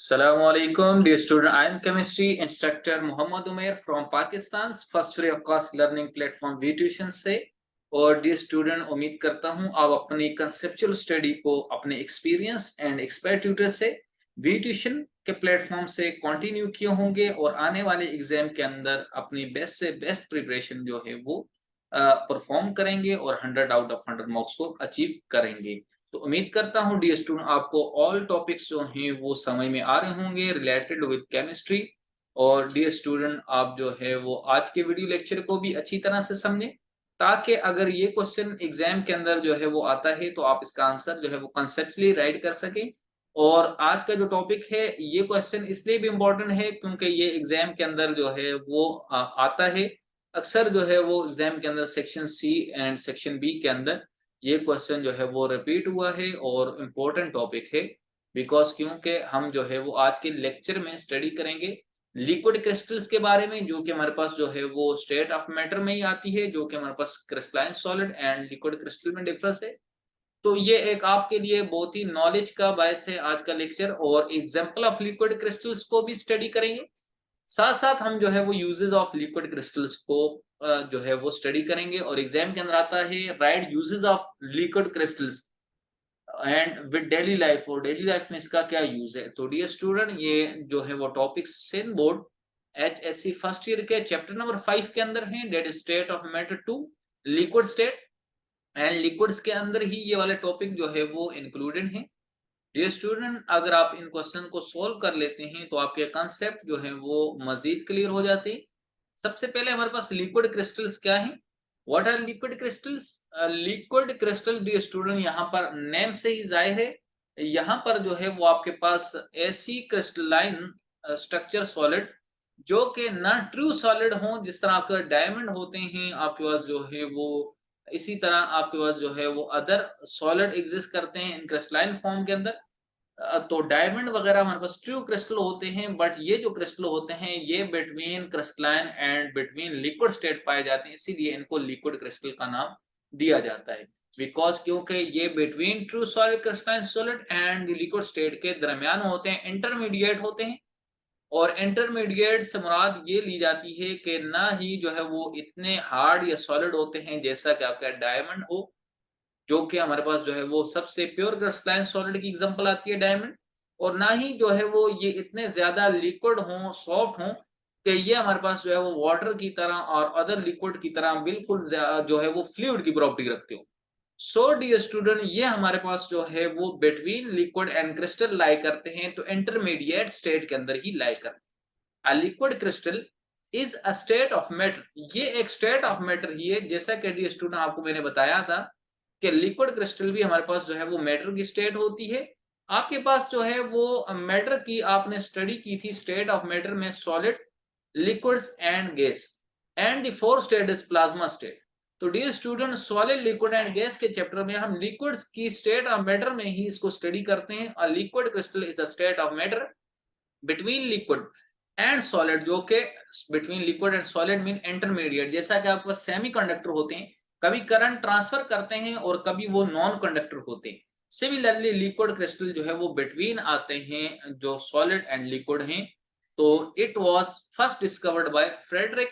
Assalamualaikum, dear student. I am chemistry instructor Muhammad Umair from Pakistan's first free of cost learning platform VTuition से। और dear student, उम्मीद करता हूँ आप अपनी कंसेप्चुअल स्टडी को अपने एक्सपीरियंस एंड एक्सपर्ट ट्यूटर से VTuition के प्लेटफॉर्म से कंटिन्यू किए होंगे और आने वाले एग्जाम के अंदर अपनी बेस्ट से बेस्ट प्रिपरेशन जो है वो परफॉर्म करेंगे और 100 आउट ऑफ 100 मार्क्स को अचीव करेंगे। तो उम्मीद करता हूँ डियर स्टूडेंट आपको ऑल टॉपिक्स जो हैं वो समझ में आ रहे होंगे रिलेटेड विद केमिस्ट्री। और डियर स्टूडेंट, आप जो है वो आज के वीडियो लेक्चर को भी अच्छी तरह से समझें, ताकि अगर ये क्वेश्चन एग्जाम के अंदर जो है वो आता है तो आप इसका आंसर जो है वो कंसेप्चुअली राइट कर सकें। और आज का जो टॉपिक है ये क्वेश्चन इसलिए भी इम्पोर्टेंट है क्योंकि ये एग्जाम के अंदर जो है वो आता है। अक्सर जो है वो एग्जाम के अंदर section C and section B के अंदर ये क्वेश्चन जो है वो रिपीट हुआ है और इम्पोर्टेंट टॉपिक है। बिकॉज क्योंकि हम जो है वो आज के लेक्चर में स्टडी करेंगे लिक्विड क्रिस्टल्स के बारे में, जो कि हमारे पास जो है वो स्टेट ऑफ मैटर में ही आती है, जो कि हमारे पास crystalline solid and liquid crystal में डिफरेंस है। तो ये एक आपके लिए बहुत ही नॉलेज का बायस है आज का लेक्चर, और एग्जाम्पल ऑफ लिक्विड क्रिस्टल्स को भी स्टडी करेंगे। साथ साथ हम जो है वो यूजेस ऑफ लिक्विड क्रिस्टल्स को जो है वो स्टडी करेंगे। और एग्जाम के अंदर आता है right uses of liquid crystals and with daily life, और डेली लाइफ में इसका क्या यूज है। तो डियर स्टूडेंट, ये जो है वो टॉपिक सेन बोर्ड HSC फर्स्ट ईयर के चैप्टर नंबर 5 के अंदर है, that is state of matter to liquid state. And liquids के अंदर ही ये वाले टॉपिक जो है वो इंक्लूडेड है। डियर स्टूडेंट, अगर आप इन क्वेश्चन को सोल्व कर लेते हैं तो आपके कंसेप्ट जो है वो मजीद क्लियर हो जाते हैं। सबसे पहले हमारे पास लिक्विड क्रिस्टल्स क्या है, what are liquid crystals. Liquid crystal dear student, यहाँ पर नेम से ही जाहिर है, यहाँ पर जो है वो आपके पास ऐसी क्रिस्टलाइन स्ट्रक्चर सॉलिड जो कि ना ट्रू सॉलिड हो, जिस तरह आपके डायमंड होते हैं आपके पास जो है वो, इसी तरह आपके पास जो है वो अदर सॉलिड एग्जिस्ट करते हैं इन क्रिस्टलाइन फॉर्म के अंदर। तो डायमंड वगैरह हमारे पास ट्रू क्रिस्टल होते हैं, बट ये जो क्रिस्टल होते हैं ये between crystalline and between liquid state पाए जाते हैं, इसीलिए इनको लिक्विड क्रिस्टल का नाम दिया जाता है। बिकॉज क्योंकि ये between true solid crystalline solid and liquid state के दरमियान होते हैं, इंटरमीडिएट होते हैं। और इंटरमीडिएट से मुराद ये ली जाती है कि ना ही जो है वो इतने हार्ड या सॉलिड होते हैं जैसा कि आपका डायमंड हो, जो कि हमारे पास जो है वो सबसे प्योर क्रिस्टलाइन सॉलिड की एग्जांपल आती है डायमंड। और ना ही जो है वो ये इतने ज्यादा लिक्विड हों, सॉफ्ट हों कि ये हमारे पास जो है वो वाटर की तरह और अदर लिक्विड की तरह बिल्कुल जो है वो फ्लूइड की प्रॉपर्टी रखते हो। सो डियर स्टूडेंट, ये हमारे पास जो है वो बिटवीन लिक्विड एंड क्रिस्टल लाई करते हैं, तो इंटरमीडिएट स्टेट के अंदर ही लाई करते हैं। A liquid crystal is a state of matter, ये एक स्टेट ऑफ मैटर ही है। जैसा कि डियर स्टूडेंट आपको मैंने बताया था कि लिक्विड क्रिस्टल भी हमारे पास जो है वो मैटर की स्टेट होती है। आपके पास जो है वो मैटर की आपने स्टडी की थी, स्टेट ऑफ मैटर में solid, liquids and gas, and the fourth state is plasma state. तो dear student, solid, liquid and gas के चैप्टर में हम लिक्विड्स की स्टेट ऑफ मैटर में ही इसको स्टडी करते हैं। और liquid crystal is a state of matter between liquid and solid, जो कि between liquid and solid mean intermediate. जैसा कि आपके पास सेमीकंडक्टर होते हैं, कभी करंट ट्रांसफर करते हैं और कभी वो नॉन कंडक्टर होते हैं। सिमिलरली लिक्विड क्रिस्टल जो है वो बिटवीन आते हैं जो सॉलिड एंड लिक्विड हैं। तो it was first discovered by Friedrich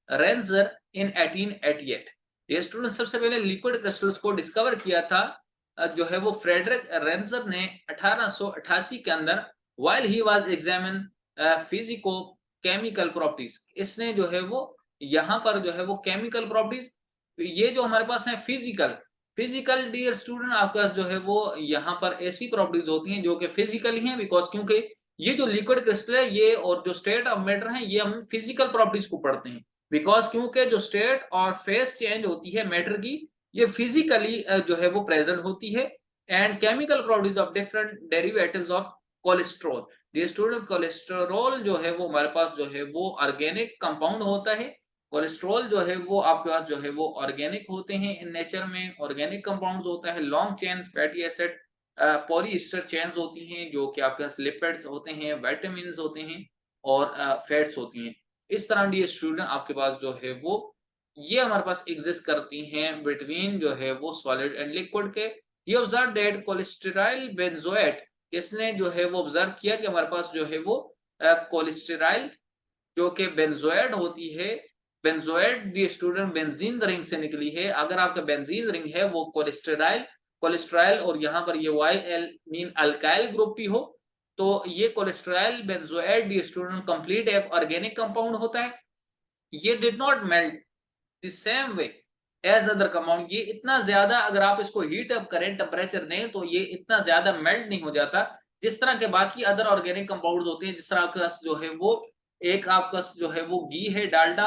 Reinitzer in 1888। ये स्टूडेंट, सबसे पहले लिक्विड क्रिस्टल्स को डिस्कवर किया था जो है वो फ्रेडरिक रेंजर ने 1888 के अंदर, while he was examine physico chemical properties. इसने जो है वो यहाँ पर जो है वो केमिकल प्रॉपर्टीज, ये जो हमारे पास है फिजिकल, फिजिकल डियर स्टूडेंट आपके पास जो है वो यहाँ पर ऐसी प्रॉपर्टीज होती हैं जो कि फिजिकल ही हैं। बिकॉज क्योंकि ये जो लिक्विड क्रिस्टल है ये और जो स्टेट ऑफ मैटर है ये हम फिजिकल प्रॉपर्टीज को पढ़ते हैं। बिकॉज क्योंकि जो स्टेट और फेस चेंज होती है मैटर की, ये फिजिकली जो है वो प्रेजेंट होती है। And chemical properties of different derivatives of cholesterol. Dear student, cholesterol जो है वो हमारे पास जो है वो ऑर्गेनिक कंपाउंड होता है। कोलेस्ट्रॉल जो है वो आपके पास जो है वो ऑर्गेनिक होते हैं, इन नेचर में ऑर्गेनिक कंपाउंड्स होता है। Long chain fatty acid polyester chains होती हैं जो कि आपके पास लिपिड्स होते हैं, विटामिन्स होते हैं और फैट्स होती हैं। इस तरह डियर स्टूडेंट आपके पास जो है वो ये हमारे पास एग्जिस्ट करती हैं बिटवीन जो है वो सॉलिड एंड लिक्विड के। ये ऑब्जर्व दैट कोलेस्टेरॉल बेंजोएट इसने जो है वो ऑब्जर्व किया कि हमारे पास जो है वो कोलेस्टेरॉल जो कि बेंजोएड होती है, बेंजोएड दी स्टूडेंट बेंजीन रिंग से निकली है। अगर आपका बेंजीन रिंग है वो कोलेस्टेरॉल कोलेस्टेरॉल और यहाँ पर ये YL मीन अल्काइल ग्रुप भी हो, तो ये cholesterol benzoate the student complete एक ऑर्गेनिक कंपाउंड होता है। ये did not melt the same way as other compound. ये इतना ज्यादा अगर आप इसको हीट अप करें, टेम्परेचर दें, तो ये इतना ज्यादा मेल्ट नहीं हो जाता जिस तरह के बाकी अदर ऑर्गेनिक कंपाउंड्स होते हैं। जिस तरह आपके पास जो है वो एक आपका जो है वो घी है, डालडा,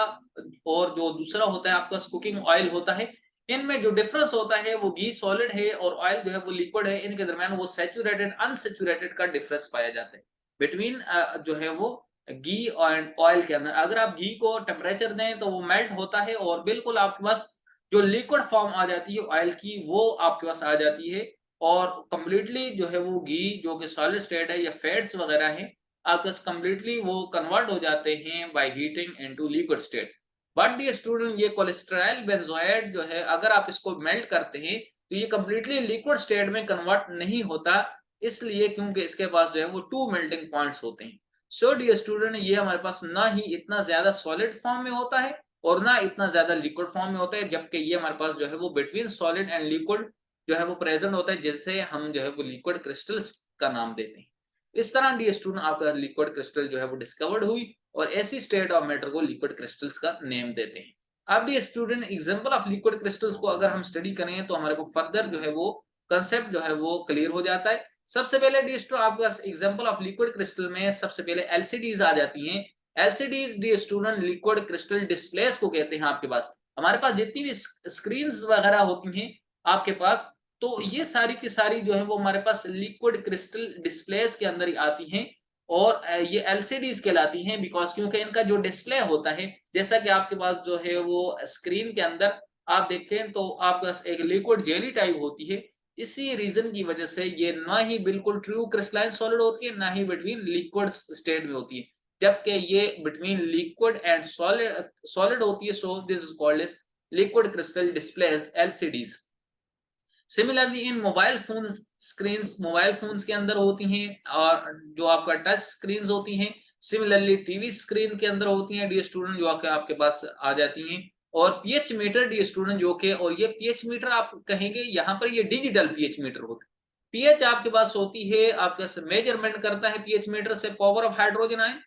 और जो दूसरा होता है आपका कुकिंग ऑयल होता है। इनमें जो डिफरेंस होता है वो घी सॉलिड है और ऑयल जो है वो लिक्विड है। इनके दरमियान वो सैचुरेटेड अनसैचुरेटेड का डिफरेंस पाया जाता है बिटवीन जो है वो घी एंड ऑयल के अंदर। अगर आप घी को टेम्परेचर दें तो वो मेल्ट होता है और बिल्कुल आपके पास जो लिक्विड फॉर्म आ जाती है ऑयल की वो आपके पास आ जाती है। और कंप्लीटली जो है वो घी जो कि सॉलिड स्टेट है या फैट्स वगैरह है आपके पास कंप्लीटली वो कन्वर्ट हो जाते हैं by heating into liquid state. But dear student ये कोलेस्टेरॉल बेंजोएट जो है अगर आप इसको मेल्ट करते हैं तो ये कंप्लीटली लिक्विड स्टेट में कन्वर्ट नहीं होता, इसलिए क्योंकि इसके पास जो है वो 2 मेल्टिंग पॉइंट्स होते हैं। सो डियर स्टूडेंट ये हमारे पास ना ही इतना ज्यादा सॉलिड फॉर्म में होता है और ना इतना ज्यादा लिक्विड फॉर्म में होता है, जबकि ये हमारे पास जो है वो बिटवीन सॉलिड एंड लिक्विड जो है वो प्रेजेंट होता है, जिससे हम जो है वो लिक्विड क्रिस्टल्स का नाम देते हैं। इस तरह डियर स्टूडेंट आपका लिक्विड क्रिस्टल जो है वो डिस्कवर्ड हुई और ऐसी स्टेट ऑफ मैटर को लिक्विड क्रिस्टल्स का नेम देते हैं। अब dear student example of liquid crystals को अगर हम स्टडी करें तो हमारे को फर्दर जो है वो कंसेप्ट जो है वो क्लियर हो जाता है। सबसे पहले डी स्टूडेंट आपके पास एग्जांपल ऑफ लिक्विड क्रिस्टल में सबसे पहले एलसीडीज आ जाती हैं। LCDs dear student liquid crystal displace को कहते हैं। आपके पास हमारे पास जितनी भी स्क्रीन्स वगैरह होती हैं आपके पास, तो ये सारी की सारी जो है वो हमारे पास लिक्विड क्रिस्टल डिस्प्लेस के अंदर ही आती हैं और ये एलसीडीज कहलाती हैं बिकॉज क्योंकि इनका जो डिस्प्ले होता है जैसा कि आपके पास जो है वो स्क्रीन के अंदर आप देखें तो आपके पास एक लिक्विड जेली टाइप होती है। इसी रीजन की वजह से ये ना ही बिल्कुल ट्रू क्रिस्टलाइन सॉलिड होती है ना ही बिटवीन लिक्विड स्टेट में होती है, जबकि ये बिटवीन लिक्विड एंड सॉलिड होती है। So this is called as liquid crystal displays LCDs. Similarly in mobile phone screens mobile phones के अंदर होती हैं और जो आपका टच स्क्रीन्स होती हैं। सिमिलरली टीवी स्क्रीन के अंदर होती हैं डी स्टूडेंट जो आपके पास आ जाती हैं। और पीएच मीटर डी स्टूडेंट जो कि और ये पीएच मीटर आप कहेंगे यहाँ पर ये डिजिटल पीएच मीटर होता है। पीएच आपके पास होती है आपके मेजरमेंट करता है पीएच मीटर से power of hydrogen ion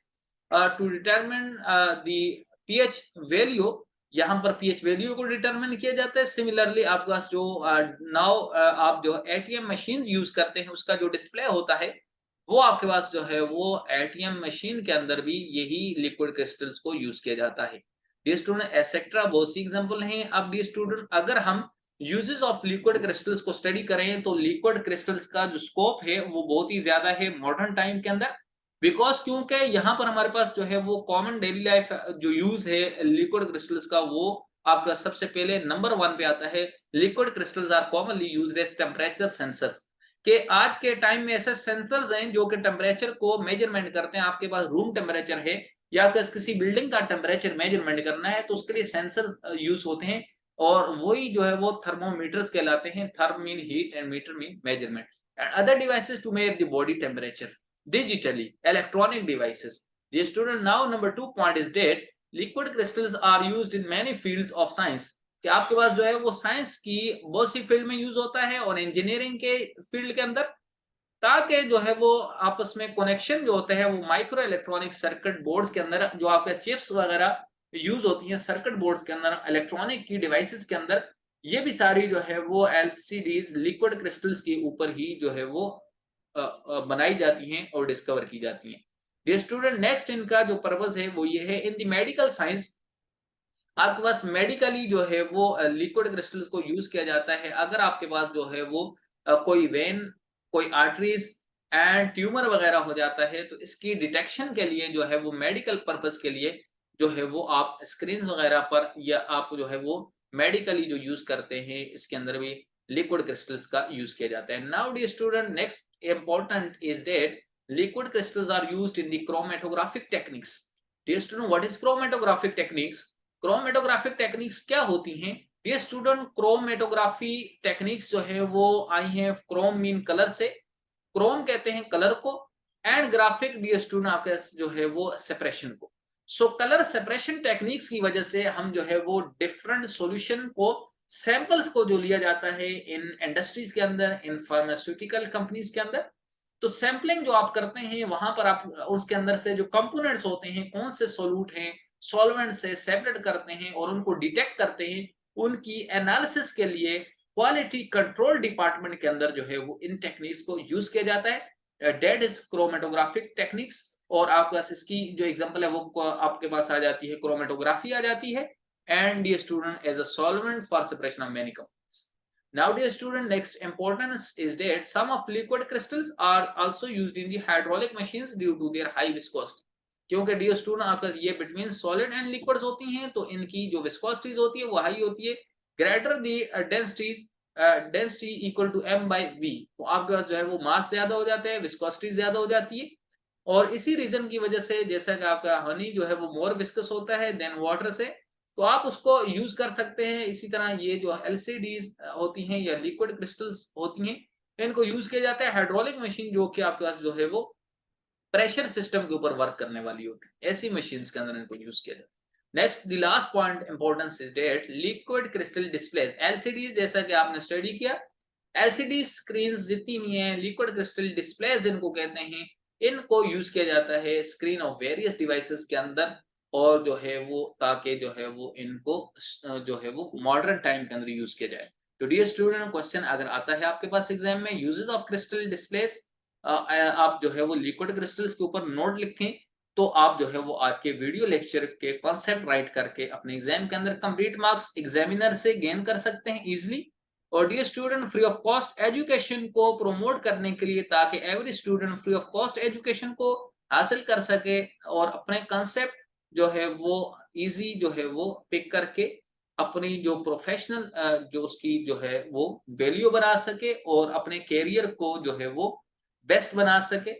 to determine the pH value. यहाँ पर पीएच वैल्यू को डिटरमिन किया जाता है। सिमिलरली आपके पास जो नाउ आप जो एटीएम मशीन यूज करते हैं उसका जो डिस्प्ले होता है वो आपके पास जो है वो एटीएम मशीन के अंदर भी यही लिक्विड क्रिस्टल्स को यूज किया जाता है। डी स्टूडेंट एसेट्रा बहुत सी एग्जांपल हैं। अब डी स्टूडेंट अगर हम यूजेस ऑफ लिक्विड क्रिस्टल्स को स्टडी करें तो लिक्विड क्रिस्टल्स का जो स्कोप है वो बहुत ही ज्यादा है मॉडर्न टाइम के अंदर, बिकॉज क्योंकि यहाँ पर हमारे पास जो है वो कॉमन डेली लाइफ जो यूज है लिक्विड क्रिस्टल्स का वो आपका सबसे पहले नंबर 1 पे आता है। Liquid crystals are commonly used as temperature sensors. के आज के टाइम में ऐसे सेंसर्स हैं जो कि टेम्परेचर को मेजरमेंट करते हैं। आपके पास रूम टेम्परेचर है या किसी बिल्डिंग का टेम्परेचर मेजरमेंट करना है तो उसके लिए सेंसर यूज होते हैं और वही जो है वो थर्मोमीटर्स कहलाते हैं। Therm mean heat and meter mean measurement and other devices to measure the body temperature digitally electronic devices. The student now number 2 point is that liquid crystals are used in many fields of science. कि आपके पास जो है वो science की बहुत सी field में use होता है और इंजीनियरिंग के फील्ड के अंदर, ताकि जो है वो आपस में कनेक्शन जो होते हैं वो माइक्रो इलेक्ट्रॉनिक सर्किट बोर्ड्स के अंदर जो आपके चिप्स वगैरह यूज होती हैं सर्किट बोर्ड्स के अंदर इलेक्ट्रॉनिक की डिवाइसेस के अंदर, ये भी सारी जो है वो एलसीडीज लिक्विड क्रिस्टल्स के ऊपर ही जो है वो बनाई जाती हैं और डिस्कवर की जाती हैं। डियर स्टूडेंट नेक्स्ट इनका जो पर्पस है वो ये है इन द मेडिकल साइंस। आपके पास मेडिकली जो है वो लिक्विड क्रिस्टल्स को यूज किया जाता है। अगर आपके पास जो है वो कोई वेन कोई आर्टरीज एंड ट्यूमर वगैरह हो जाता है तो इसकी डिटेक्शन के लिए जो है वो मेडिकल पर्पस के लिए जो है वो आप स्क्रीन वगैरह पर या आप जो है वो मेडिकली जो यूज करते हैं इसके अंदर भी लिक्विड क्रिस्टल्स का यूज किया जाता है। Now dear student next important is that liquid crystals are used in the chromatographic techniques. Dear student, what is chromatographic techniques? Chromatographic techniques क्या होती हैं? Dear student, chromatography techniques जो है वो आई हैं क्रोम मीन कलर से क्रोम कहते हैं कलर को, एंड ग्राफिक डियर स्टूडेंट आपके जो है वो सेपरेशन को। सो कलर सेपरेशन टेक्निक्स की वजह से हम जो है वो डिफरेंट सॉल्यूशन को, सैंपल्स को जो लिया जाता है इन इंडस्ट्रीज के अंदर, इन फार्मास्यूटिकल कंपनीज के अंदर, तो सैंपलिंग जो आप करते हैं वहां पर आप उसके अंदर से जो कंपोनेंट्स होते हैं, कौन से सोल्यूट हैं, सॉल्वेंट से सेपरेट करते हैं और उनको डिटेक्ट करते हैं, उनकी एनालिसिस के लिए क्वालिटी कंट्रोल डिपार्टमेंट के अंदर जो है वो इन टेक्निक्स को यूज किया जाता है। डेट इज क्रोमेटोग्राफिक टेक्निक्स, और आपके पास इसकी जो एग्जांपल है वो आपके पास आ जाती है, क्रोमेटोग्राफी आ जाती है, and dear student as a solvent for separation of many compounds. Now dear student, next importance is that some of liquid crystals are also used in the hydraulic machines due to their high viscosity। क्योंकि dear student आपका ये between solid and liquids होती हैं तो इनकी जो विस्कोसिटीज होती है वो हाई होती है। Greater the densities, density equal to m by v, तो आपके पास जो है वो मास ज्यादा हो जाता है, विस्कोसिटी ज्यादा हो जाती है, और इसी रीजन की वजह से जैसा कि आपका हनी जो है वो मोर विस्कस होता है देन वाटर से, तो आप उसको यूज कर सकते हैं। इसी तरह ये जो एलसीडीज होती हैं या लिक्विड क्रिस्टल्स होती हैं, इनको यूज किया जाता है हाइड्रोलिक मशीन, जो कि आपके पास जो है वो प्रेशर सिस्टम के ऊपर वर्क करने वाली होती है, ऐसी मशीन्स के अंदर इनको यूज किया जाता है। Next the last point importance is that liquid crystal displays, LCDs जैसा कि आपने स्टडी किया, एलसीडी स्क्रीन जितनी भी हैं, लिक्विड क्रिस्टल डिस्प्लेस इनको कहते हैं, इनको यूज किया जाता है स्क्रीन ऑफ वेरियस डिवाइसेस के अंदर, और जो है वो ताकि जो है वो इनको जो है वो मॉडर्न टाइम के अंदर यूज किया जाए। तो डियर स्टूडेंट, क्वेश्चन अगर आता है आपके पास एग्जाम में, यूजेस ऑफ क्रिस्टल डिस्प्लेस, आप जो है वो लिक्विड क्रिस्टल्स के ऊपर नोट लिखें, तो आप जो है वो आज के वीडियो लेक्चर के कॉन्सेप्ट राइट करके अपने एग्जाम के अंदर कंप्लीट मार्क्स एग्जामिनर से गेन कर सकते हैं इजिली। और dear student, free of cost education को प्रमोट करने के लिए, ताकि every student free of cost education को हासिल कर सके और अपने कंसेप्ट जो है वो इजी जो है वो पिक करके अपनी जो प्रोफेशनल जो उसकी जो है वो वैल्यू बना सके और अपने कैरियर को जो है वो बेस्ट बना सके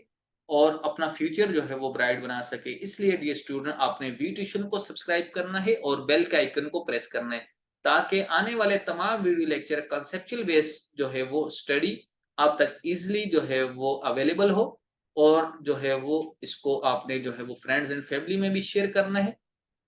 और अपना फ्यूचर जो है वो ब्राइट बना सके। इसलिए डियर स्टूडेंट, आपने वी ट्यूशन को सब्सक्राइब करना है और बेल के आइकन को प्रेस करना है, ताकि आने वाले तमाम वीडियो लेक्चर कंसेप्चुअल बेस जो है वो स्टडी आप तक इजीली जो है वो अवेलेबल हो, और जो है वो इसको आपने जो है वो फ्रेंड्स एंड फैमिली में भी शेयर करना है।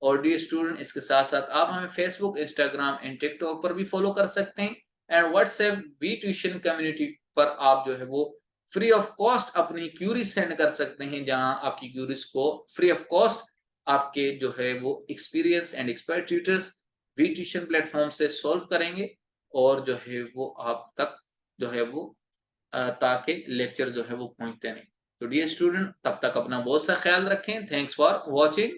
और डियर स्टूडेंट, इसके साथ साथ आप हमें फेसबुक, इंस्टाग्राम एंड टिकटॉक पर भी फॉलो कर सकते हैं, and WhatsApp we tuition community पर आप जो है वो फ्री ऑफ कॉस्ट अपनी क्यूरीज सेंड कर सकते हैं, जहां आपकी क्यूरीज को फ्री ऑफ कॉस्ट आपके जो है वो experience and expert tutors we tuition platform से सॉल्व करेंगे, और जो है वो आप तक जो है वो ताकि लेक्चर जो है वो पहुंचते नहीं। तो डियर स्टूडेंट, तब तक अपना बहुत सा ख्याल रखें। Thanks for watching.